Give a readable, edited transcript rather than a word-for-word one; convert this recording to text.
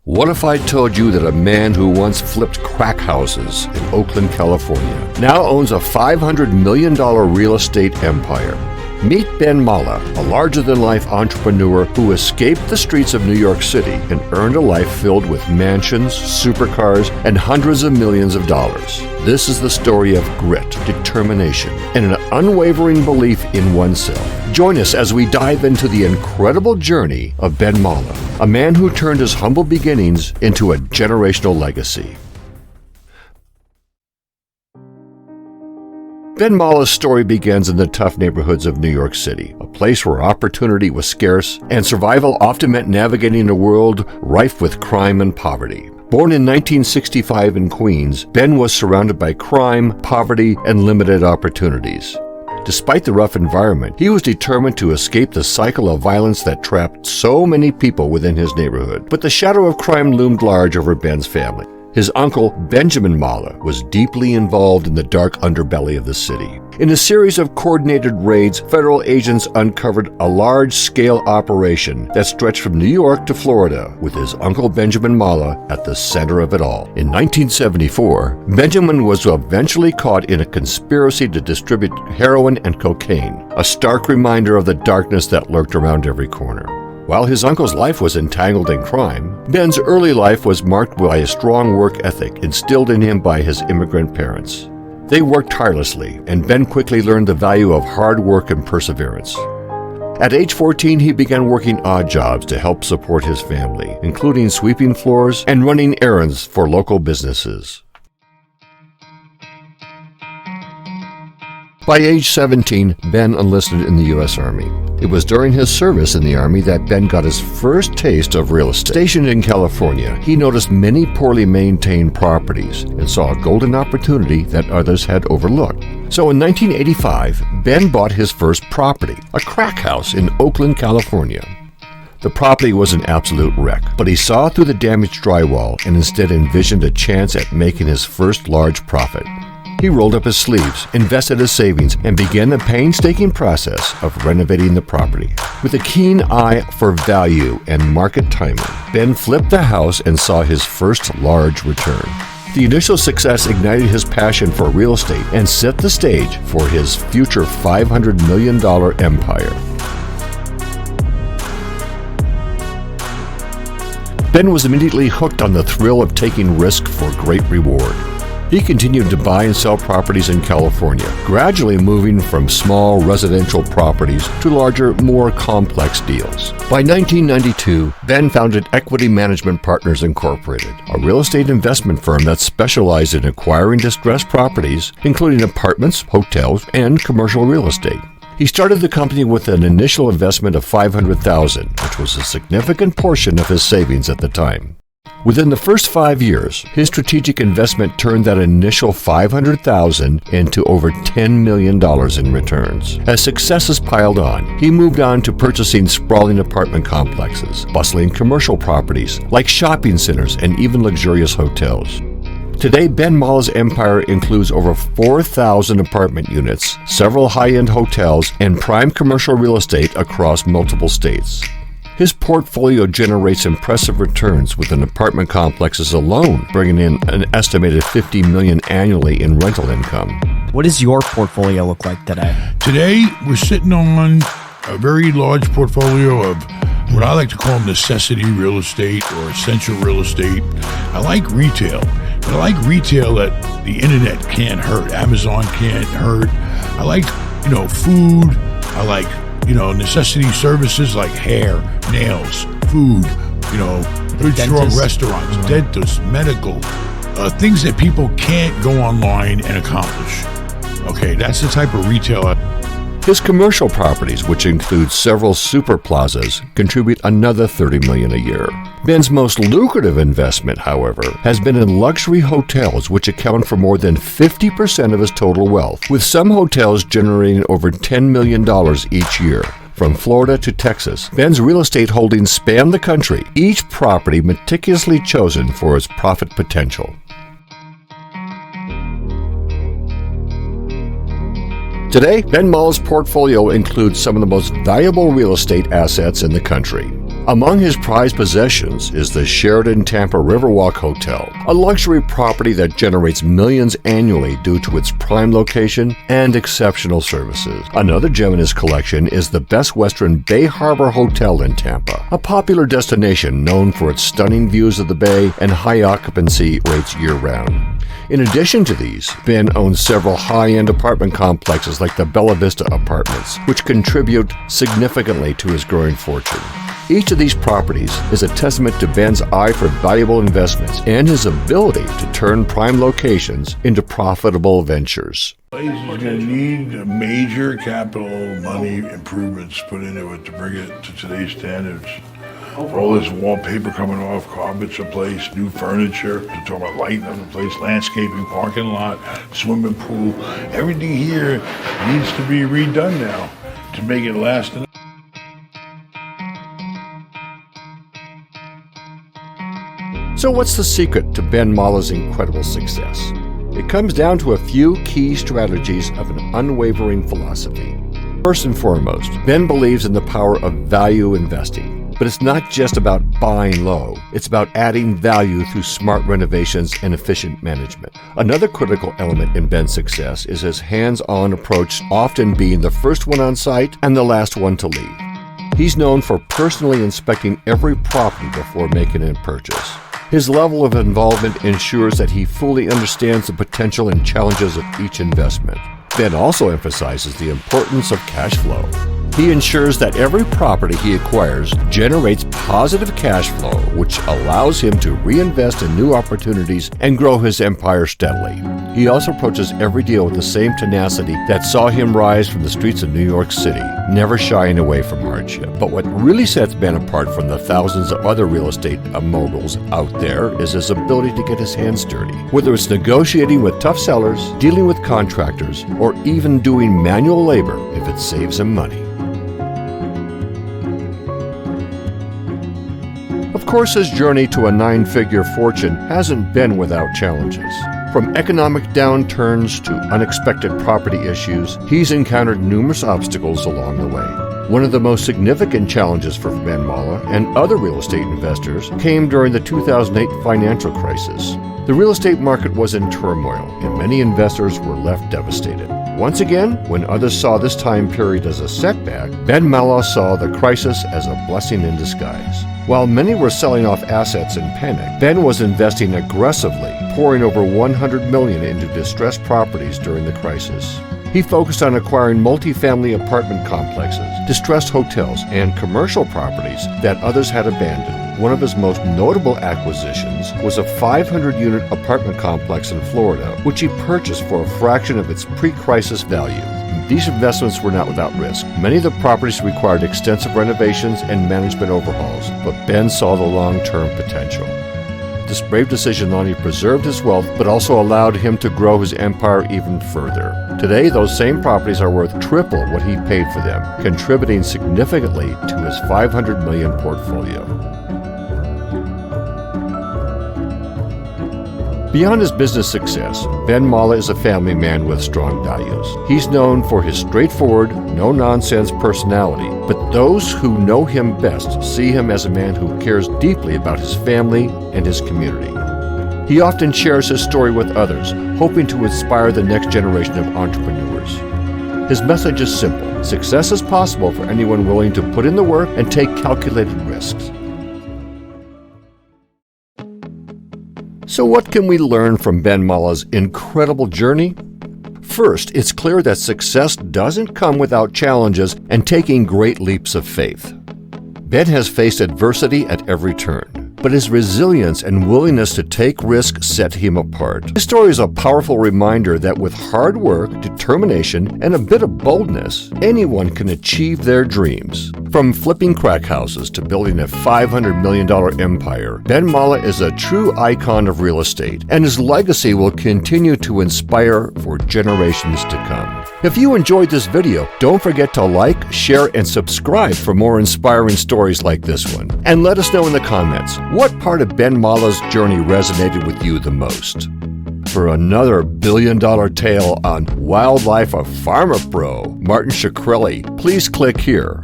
What if I told you that a man who once flipped crack houses in Oakland, California, now owns a $500 million real estate empire? Meet Ben Mallah, a larger-than-life entrepreneur who escaped the streets of New York City and earned a life filled with mansions, supercars, and hundreds of millions of dollars. This is the story of grit, determination, and an unwavering belief in oneself. Join us as we dive into the incredible journey of Ben Mallah, a man who turned his humble beginnings into a generational legacy. Ben Mallah's story begins in the tough neighborhoods of New York City, a place where opportunity was scarce and survival often meant navigating a world rife with crime and poverty. Born in 1965 in Queens, Ben was surrounded by crime, poverty, and limited opportunities. Despite the rough environment, he was determined to escape the cycle of violence that trapped so many people within his neighborhood. But the shadow of crime loomed large over Ben's family. His uncle, Benjamin Mallah, was deeply involved in the dark underbelly of the city. In a series of coordinated raids, federal agents uncovered a large-scale operation that stretched from New York to Florida, with his uncle Benjamin Mallah at the center of it all. In 1974, Benjamin was eventually caught in a conspiracy to distribute heroin and cocaine, a stark reminder of the darkness that lurked around every corner. While his uncle's life was entangled in crime, Ben's early life was marked by a strong work ethic instilled in him by his immigrant parents. They worked tirelessly, and Ben quickly learned the value of hard work and perseverance. At age 14, he began working odd jobs to help support his family, including sweeping floors and running errands for local businesses. By age 17, Ben enlisted in the U.S. Army. It was during his service in the Army that Ben got his first taste of real estate. Stationed in California, he noticed many poorly maintained properties and saw a golden opportunity that others had overlooked. So in 1985, Ben bought his first property, a crack house in Oakland, California. The property was an absolute wreck, but he saw through the damaged drywall and instead envisioned a chance at making his first large profit. He rolled up his sleeves, invested his savings, and began the painstaking process of renovating the property. With a keen eye for value and market timing, Ben flipped the house and saw his first large return. The initial success ignited his passion for real estate and set the stage for his future $500 million empire. Ben was immediately hooked on the thrill of taking risk for great reward. He continued to buy and sell properties in California, gradually moving from small residential properties to larger, more complex deals. By 1992, Ben founded Equity Management Partners Incorporated, a real estate investment firm that specialized in acquiring distressed properties, including apartments, hotels, and commercial real estate. He started the company with an initial investment of $500,000, which was a significant portion of his savings at the time. Within the first 5 years, his strategic investment turned that initial $500,000 into over $10 million in returns. As successes piled on, he moved on to purchasing sprawling apartment complexes, bustling commercial properties like shopping centers and even luxurious hotels. Today, Ben Mallah's empire includes over 4,000 apartment units, several high-end hotels, and prime commercial real estate across multiple states. His portfolio generates impressive returns, with an apartment complexes alone bringing in an estimated $50 million annually in rental income. What does your portfolio look like today? Today, we're sitting on a very large portfolio of what I like to call necessity real estate or essential real estate. I like retail, but I like retail that the internet can't hurt, Amazon can't hurt. I like, food. I like necessity services like hair, nails, food, good strong restaurants, dentists, medical, things that people can't go online and accomplish. Okay, that's the type of retail. His commercial properties, which include several super plazas, contribute another $30 million a year. Ben's most lucrative investment, however, has been in luxury hotels, which account for more than 50% of his total wealth, with some hotels generating over $10 million each year. From Florida to Texas, Ben's real estate holdings span the country, each property meticulously chosen for its profit potential. Today, Ben Mallah's portfolio includes some of the most valuable real estate assets in the country. Among his prized possessions is the Sheraton Tampa Riverwalk Hotel, a luxury property that generates millions annually due to its prime location and exceptional services. Another gem in his collection is the Best Western Bay Harbor Hotel in Tampa, a popular destination known for its stunning views of the bay and high occupancy rates year-round. In addition to these, Ben owns several high-end apartment complexes like the Bella Vista Apartments, which contribute significantly to his growing fortune. Each of these properties is a testament to Ben's eye for valuable investments and his ability to turn prime locations into profitable ventures. Place is going to need major capital money improvements put into it to bring it to today's standards. All this wallpaper coming off, carpets replaced, new furniture, to talk about lighting up the place, landscaping, parking lot, swimming pool. Everything here needs to be redone now to make it last. So what's the secret to Ben Mallah's incredible success? It comes down to a few key strategies of an unwavering philosophy. First and foremost, Ben believes in the power of value investing. But it's not just about buying low, it's about adding value through smart renovations and efficient management. Another critical element in Ben's success is his hands-on approach, often being the first one on site and the last one to leave. He's known for personally inspecting every property before making a purchase. His level of involvement ensures that he fully understands the potential and challenges of each investment. Ben also emphasizes the importance of cash flow. He ensures that every property he acquires generates positive cash flow, which allows him to reinvest in new opportunities and grow his empire steadily. He also approaches every deal with the same tenacity that saw him rise from the streets of New York City, never shying away from hardship. But what really sets Ben apart from the thousands of other real estate moguls out there is his ability to get his hands dirty. Whether it's negotiating with tough sellers, dealing with contractors, or even doing manual labor if it saves him money. Of course, his journey to a nine-figure fortune hasn't been without challenges. From economic downturns to unexpected property issues, he's encountered numerous obstacles along the way. One of the most significant challenges for Ben Mallah and other real estate investors came during the 2008 financial crisis. The real estate market was in turmoil, and many investors were left devastated. Once again, when others saw this time period as a setback, Ben Mallah saw the crisis as a blessing in disguise. While many were selling off assets in panic, Ben was investing aggressively, pouring over $100 million into distressed properties during the crisis. He focused on acquiring multifamily apartment complexes, distressed hotels, and commercial properties that others had abandoned. One of his most notable acquisitions was a 500-unit apartment complex in Florida, which he purchased for a fraction of its pre-crisis value. These investments were not without risk. Many of the properties required extensive renovations and management overhauls, but Ben saw the long-term potential. This brave decision not only preserved his wealth, but also allowed him to grow his empire even further. Today, those same properties are worth triple what he paid for them, contributing significantly to his $500 million portfolio. Beyond his business success, Ben Mallah is a family man with strong values. He's known for his straightforward, no-nonsense personality, but those who know him best see him as a man who cares deeply about his family and his community. He often shares his story with others, hoping to inspire the next generation of entrepreneurs. His message is simple: success is possible for anyone willing to put in the work and take calculated risks. So what can we learn from Ben Mallah's incredible journey? First, it's clear that success doesn't come without challenges and taking great leaps of faith. Ben has faced adversity at every turn, but his resilience and willingness to take risks set him apart. His story is a powerful reminder that with hard work, determination, and a bit of boldness, anyone can achieve their dreams. From flipping crack houses to building a $500 million empire, Ben Mallah is a true icon of real estate, and his legacy will continue to inspire for generations to come. If you enjoyed this video, don't forget to like, share, and subscribe for more inspiring stories like this one. And let us know in the comments, what part of Ben Mallah's journey resonated with you the most? For another billion-dollar tale on wildlife, a farmer pro, Martin Shkreli, please click here.